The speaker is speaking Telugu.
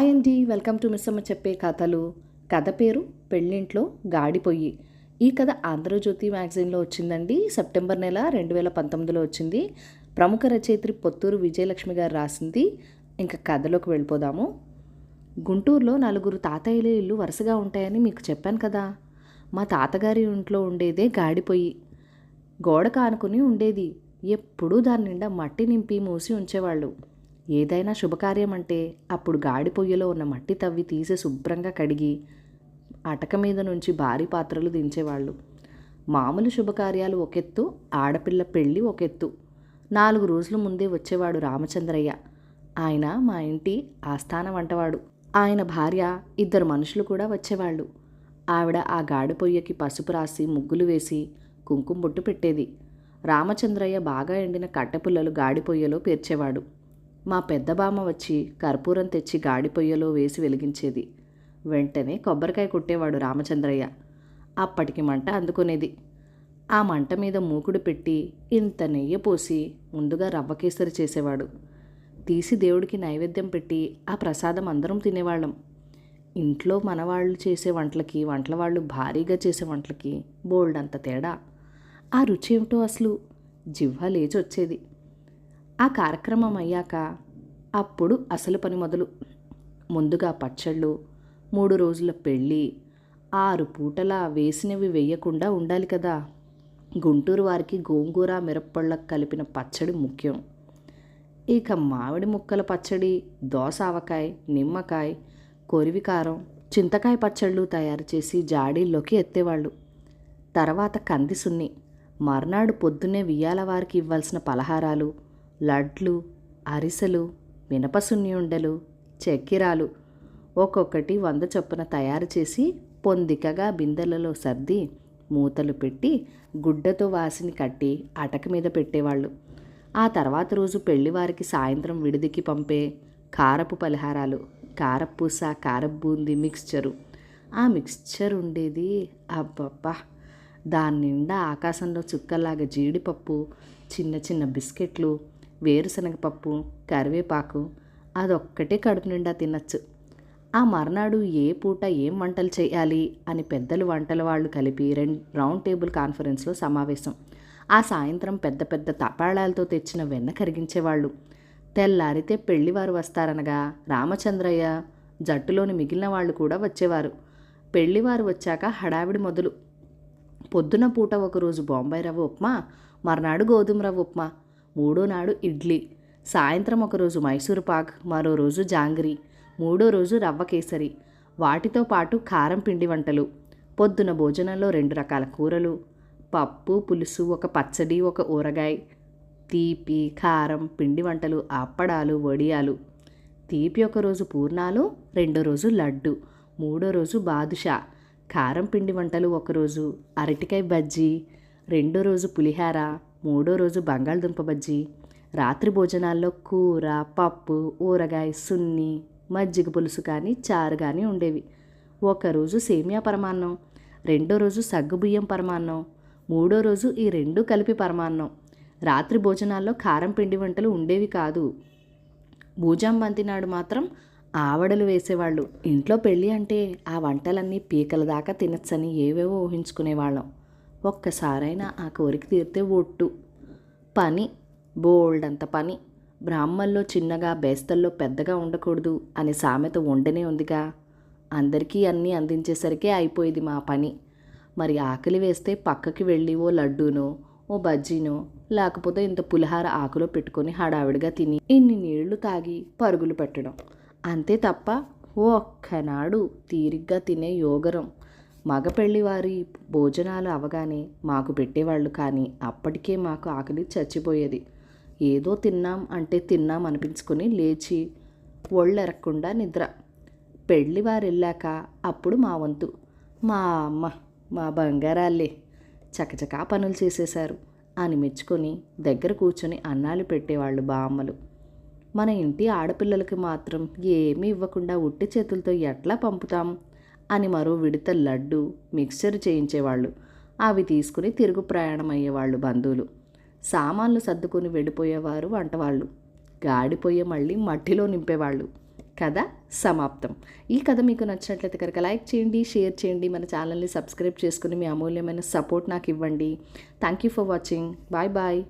హాయ్ అండి, వెల్కమ్ టు మిస్సమ్మ చెప్పే కథలు. కథ పేరు పెళ్ళింట్లో గాడిపొయ్యి. ఈ కథ ఆంధ్రజ్యోతి మ్యాగజైన్లో వచ్చిందండి. సెప్టెంబర్ నెల 2019లో వచ్చింది. ప్రముఖ రచయిత్రి పొత్తూరు విజయలక్ష్మి గారు రాసింది. ఇంకా కథలోకి వెళ్ళిపోదాము. గుంటూరులో 4 తాతయ్యల ఇల్లు వరుసగా ఉంటాయని మీకు చెప్పాను కదా. మా తాతగారి ఇంట్లో ఉండేదే గాడిపొయ్యి. గోడ కానుకుని ఉండేది. ఎప్పుడూ దాని నిండా మట్టి నింపి మూసి ఉంచేవాళ్ళు. ఏదైనా శుభకార్యం అంటే అప్పుడు గాడి పొయ్యిలో ఉన్న మట్టి తవ్వి తీసి శుభ్రంగా కడిగి అటక మీద నుంచి భారీ పాత్రలు దించేవాళ్ళు. మామూలు శుభకార్యాలు ఒకెత్తు, ఆడపిల్ల పెళ్ళి ఒకెత్తు. 4 రోజుల ముందే వచ్చేవాడు రామచంద్రయ్య. ఆయన మా ఇంటి ఆస్థాన వంటవాడు. ఆయన భార్య, 2 మనుషులు కూడా వచ్చేవాళ్ళు. ఆవిడ ఆ గాడి పొయ్యకి పసుపు రాసి ముగ్గులు వేసి కుంకుమ బొట్టు పెట్టేది. రామచంద్రయ్య బాగా ఎండిన కట్టెపుల్లలు గాడి పొయ్యలో పేర్చేవాడు. మా పెద్ద బామ్మ వచ్చి కర్పూరం తెచ్చి గాడి పొయ్యలో వేసి వెలిగించేది. వెంటనే కొబ్బరికాయ కొట్టేవాడు రామచంద్రయ్య. అప్పటికి మంట అందుకునేది. ఆ మంట మీద మూకుడు పెట్టి ఇంత నెయ్యి పోసి ముందుగా రవ్వ కేసరి చేసేవాడు. తీసి దేవుడికి నైవేద్యం పెట్టి ఆ ప్రసాదం అందరం తినేవాళ్ళం. ఇంట్లో మనవాళ్ళు చేసే వంటలకి, వంటల వాళ్ళు భారీగా చేసే వంటలకి బోల్డంత తేడా. ఆ రుచి ఏమిటో అసలు జివ్వ లేచి వచ్చేది. ఆ కార్యక్రమం అయ్యాక అప్పుడు అసలు పని మొదలు. ముందుగా పచ్చళ్ళు, 3 రోజుల పెళ్ళి, 6 పూటలా వేసినవి వేయకుండా ఉండాలి కదా. గుంటూరు వారికి గోంగూర మిరప్పళ్ళకు కలిపిన పచ్చడి ముఖ్యం. ఇక మామిడి ముక్కల పచ్చడి, దోసావకాయ, నిమ్మకాయ, కొరివికారం, చింతకాయ పచ్చళ్ళు తయారు చేసి జాడీల్లోకి ఎత్తేవాళ్ళు. తర్వాత కంది సున్ని. మర్నాడు పొద్దున్నే వియ్యాల వారికి ఇవ్వాల్సిన పలహారాలు, లడ్లు, అరిసెలు, మినపసున్ని ఉండలు, చక్కెరాలు ఒక్కొక్కటి 100 చొప్పున తయారు చేసి పొందికగా బిందెలలో సర్ది మూతలు పెట్టి గుడ్డతో వాసిని కట్టి అటక మీద పెట్టేవాళ్ళు. ఆ తర్వాత రోజు పెళ్లివారికి సాయంత్రం విడిదికి పంపే కారపు పలహారాలు, కారపూస, కారబూంది మిక్స్చరు. ఆ మిక్స్చర్ ఉండేది అబ్బబ్బా! దాని నిండా ఆకాశంలో చుక్కల్లాగా జీడిపప్పు, చిన్న చిన్న బిస్కెట్లు, వేరుశనగపప్పు, కరివేపాకు. అదొక్కటే కడుపు నిండా తినచ్చు. ఆ మర్నాడు ఏ పూట ఏం వంటలు చేయాలి అని పెద్దలు వంటల వాళ్ళు కలిపి రౌండ్ టేబుల్ కాన్ఫరెన్స్లో సమావేశం. ఆ సాయంత్రం పెద్ద పెద్ద తపాళాలతో తెచ్చిన వెన్న కరిగించేవాళ్ళు. తెల్లారితే పెళ్లివారు వస్తారనగా రామచంద్రయ్య జట్టులోని మిగిలిన వాళ్ళు కూడా వచ్చేవారు. పెళ్లివారు వచ్చాక హడావిడి మొదలు. పొద్దున పూట ఒకరోజు బొంబాయి రవ్వ ఉప్మా, మర్నాడు గోధుమ రవ్వ ఉప్మా, మూడో నాడు ఇడ్లీ, సాయంత్రం ఒకరోజు మైసూరు పాక్, మరో రోజు జాంగ్రీ, మూడో రోజు రవ్వ కేసరి, వాటితో పాటు కారం పిండి వంటలు. పొద్దున భోజనంలో 2 రకాల కూరలు, పప్పు, పులుసు, ఒక పచ్చడి, ఒక ఊరగాయ, తీపి, కారం, పిండి వంటలు, అప్పడాలు, వడియాలు. తీపి ఒకరోజు పూర్ణాలు, రెండో రోజు లడ్డు, మూడో రోజు బాదుషా. కారం పిండి వంటలు ఒకరోజు అరటికాయ బజ్జీ, రెండో రోజు పులిహార, మూడో రోజు బంగాళదుంప బజ్జీ. రాత్రి భోజనాల్లో కూర, పప్పు, ఊరగాయ, సున్ని, మజ్జిగ పులుసు కానీ చారు కానీ ఉండేవి. ఒకరోజు సేమియా పరమాన్నం, రెండో రోజు సగ్గుబియ్యం పరమాన్నం, మూడో రోజు ఈ 2 కలిపి పరమాన్నం. రాత్రి భోజనాల్లో కారం పిండి వంటలు ఉండేవి కాదు. భూజాంబంతి నాడు మాత్రం ఆవడలు వేసేవాళ్ళు. ఇంట్లో పెళ్ళి అంటే ఆ వంటలన్నీ పీకల దాకా తినచ్చని ఏవేవో ఊహించుకునేవాళ్ళం. ఒక్కసారైనా ఆ కోరిక తీరితే ఒట్టు. పని, బోల్డంత పని. బ్రాహ్మల్లో చిన్నగా, బేస్తల్లో పెద్దగా ఉండకూడదు అనే సామెత ఉండనే ఉందిగా. అందరికీ అన్నీ అందించేసరికే అయిపోయేది మా పని. మరి ఆకలి వేస్తే పక్కకి వెళ్ళి ఓ లడ్డూనో, ఓ బజ్జీనో, లేకపోతే ఇంత పులిహార ఆకులో పెట్టుకొని హడావిడిగా తిని ఇన్ని నీళ్లు తాగి పరుగులు పెట్టడం అంతే తప్ప ఒక్కనాడు తీరిగ్గా తినే యోగరం. మగ పెళ్లివారి భోజనాలు అవగానే మాకు పెట్టేవాళ్ళు, కానీ అప్పటికే మాకు ఆకలి చచ్చిపోయేది. ఏదో తిన్నాం అంటే తిన్నాం అనిపించుకొని లేచి ఒళ్ళెరక్కుండా నిద్ర. పెళ్లివారు వెళ్ళాక అప్పుడు మా వంతు. మా అమ్మ, మా బంగారాలే చకచకా పనులు చేసేశారు అని మెచ్చుకొని దగ్గర కూర్చొని అన్నాలు పెట్టేవాళ్ళు బామ్మలు. మన ఇంటి ఆడపిల్లలకి మాత్రం ఏమీ ఇవ్వకుండా ఉట్టి చేతులతో ఎట్లా పంపుతాం అని మరో విడత లడ్డు, మిక్స్చర్ చేయించేవాళ్ళు. అవి తీసుకుని తిరుగు ప్రయాణం అయ్యేవాళ్ళు బంధువులు. సామాన్లు సర్దుకొని వెళ్ళిపోయేవారు వంటవాళ్ళు. గాడిపోయే మళ్ళీ మట్టిలో నింపేవాళ్ళు. కథ సమాప్తం. ఈ కథ మీకు నచ్చినట్లయితే కనుక లైక్ చేయండి, షేర్ చేయండి, మన ఛానల్ని సబ్స్క్రైబ్ చేసుకుని మీ అమూల్యమైన సపోర్ట్ నాకు ఇవ్వండి. Thank you for watching. Bye bye.